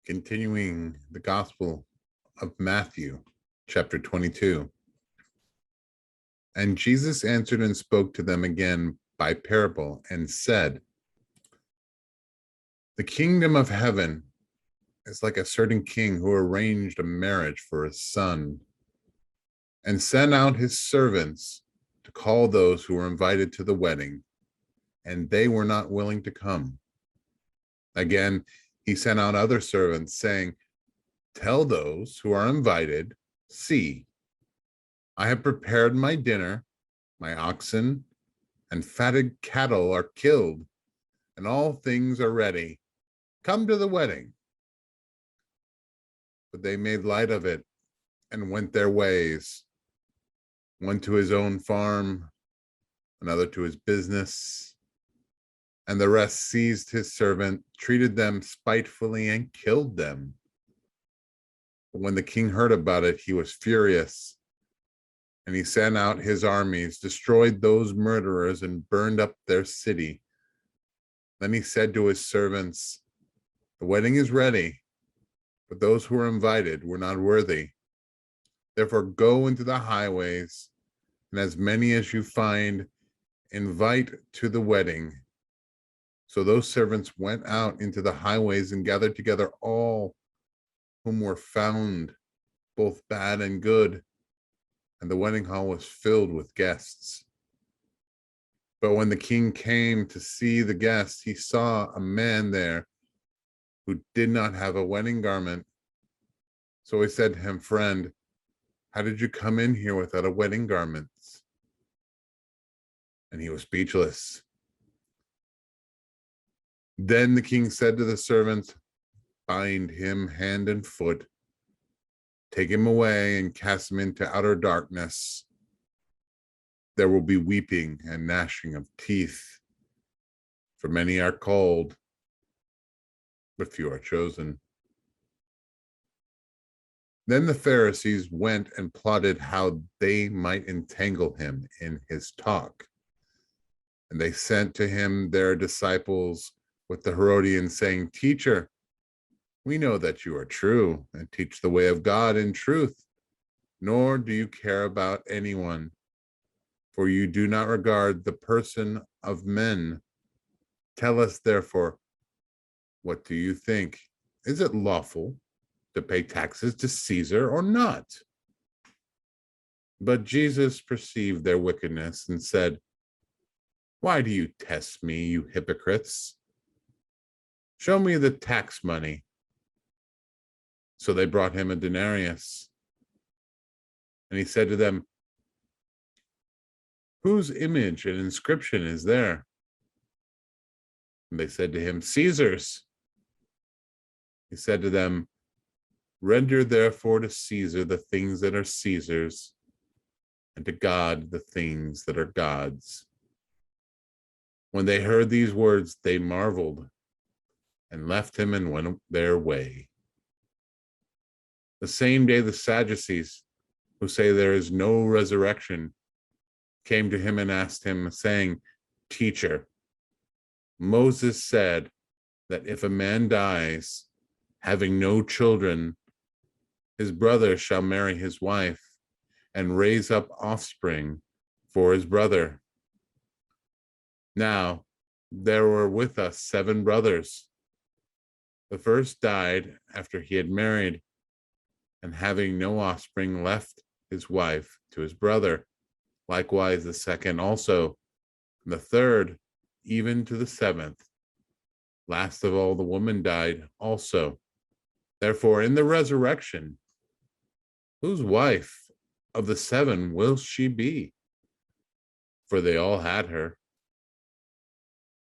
Continuing the Gospel of Matthew, chapter 22. And Jesus answered and spoke to them again by parable and said, "The kingdom of heaven is like a certain king who arranged a marriage for his son and sent out his servants to call those who were invited to the wedding, and they were not willing to come. Again, he sent out other servants, saying, 'Tell those who are invited, see, I have prepared my dinner, my oxen and fatted cattle are killed, and all things are ready. Come to the wedding.' But they made light of it and went their ways, one to his own farm, another to his business, and the rest seized his servant, treated them spitefully, and killed them. But when the king heard about it, he was furious, and he sent out his armies, destroyed those murderers, and burned up their city. Then he said to his servants, 'The wedding is ready, but those who were invited were not worthy. Therefore go into the highways, and as many as you find, invite to the wedding.' So those servants went out into the highways and gathered together all whom were found, both bad and good, and the wedding hall was filled with guests. But when the king came to see the guests, he saw a man there who did not have a wedding garment. So he said to him, 'Friend, how did you come in here without a wedding garment?' And he was speechless. Then the king said to the servants, 'Bind him hand and foot, take him away and cast him into outer darkness. There will be weeping and gnashing of teeth, for many are called, but few are chosen.' Then the Pharisees went and plotted how they might entangle him in his talk. And they sent to him their disciples with the Herodians, saying, 'Teacher, we know that you are true and teach the way of God in truth, nor do you care about anyone, for you do not regard the person of men. Tell us, therefore, what do you think? Is it lawful to pay taxes to Caesar or not?' But Jesus perceived their wickedness and said, 'Why do you test me, you hypocrites? Show me the tax money.' So they brought him a denarius. And he said to them, 'Whose image and inscription is there?' And they said to him, 'Caesar's.' He said to them, 'Render therefore to Caesar the things that are Caesar's, and to God the things that are God's.' When they heard these words, they marveled and left him and went their way. The same day, the Sadducees, who say there is no resurrection, came to him and asked him, saying, 'Teacher, Moses said that if a man dies, having no children, his brother shall marry his wife and raise up offspring for his brother. Now, there were with us 7 brothers. The first died after he had married, and having no offspring, left his wife to his brother. Likewise, the second also, and the third, even to the 7th. Last of all, the woman died also. Therefore, in the resurrection, whose wife of the 7 will she be? For they all had her.'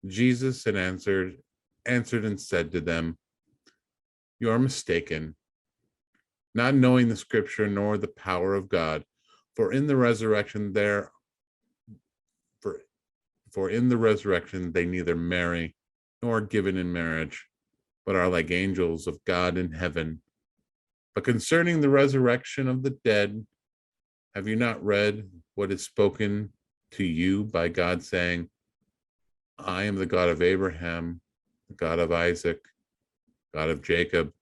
Jesus answered and said to them, 'You are mistaken, not knowing the scripture nor the power of God. For in the resurrection they neither marry nor are given in marriage, but are like angels of God in heaven. But concerning the resurrection of the dead, have you not read what is spoken to you by God, saying, I am the God of Abraham, the God of Isaac, God of Jacob?'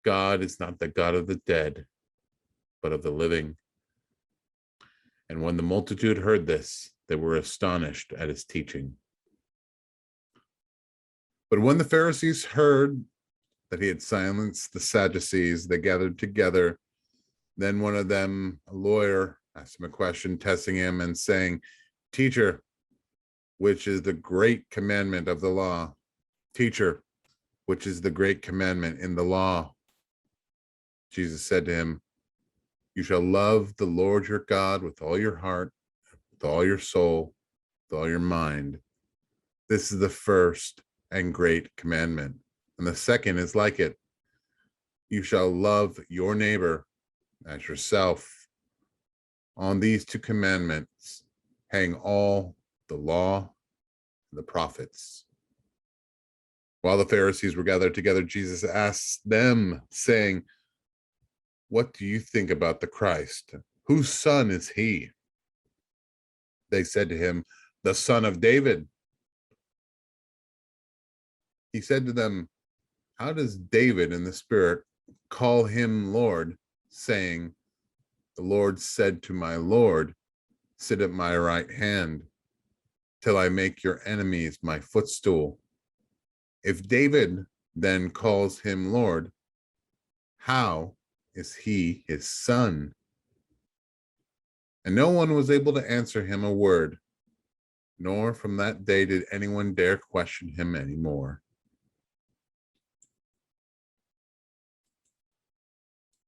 God is not the God of the dead, but of the living. And when the multitude heard this, they were astonished at his teaching. But when the Pharisees heard that he had silenced the Sadducees, they gathered together. Then one of them, a lawyer, asked him a question, testing him and saying, "Teacher, which is the great commandment of the law? Teacher, which is the great commandment in the law?" Jesus said to him, "You shall love the Lord your God with all your heart, with all your soul, with all your mind. This is the first and great commandment. And the second is like it. You shall love your neighbor as yourself. On these two commandments hang all the law and the prophets." While the Pharisees were gathered together, Jesus asked them, saying, "What do you think about the Christ? Whose son is he?" They said to him, "The son of David." He said to them, "How does David in the Spirit call him Lord, saying, 'The Lord said to my Lord, sit at my right hand till I make your enemies my footstool'? If David then calls him Lord, how is he his son?" And no one was able to answer him a word, nor from that day did anyone dare question him anymore.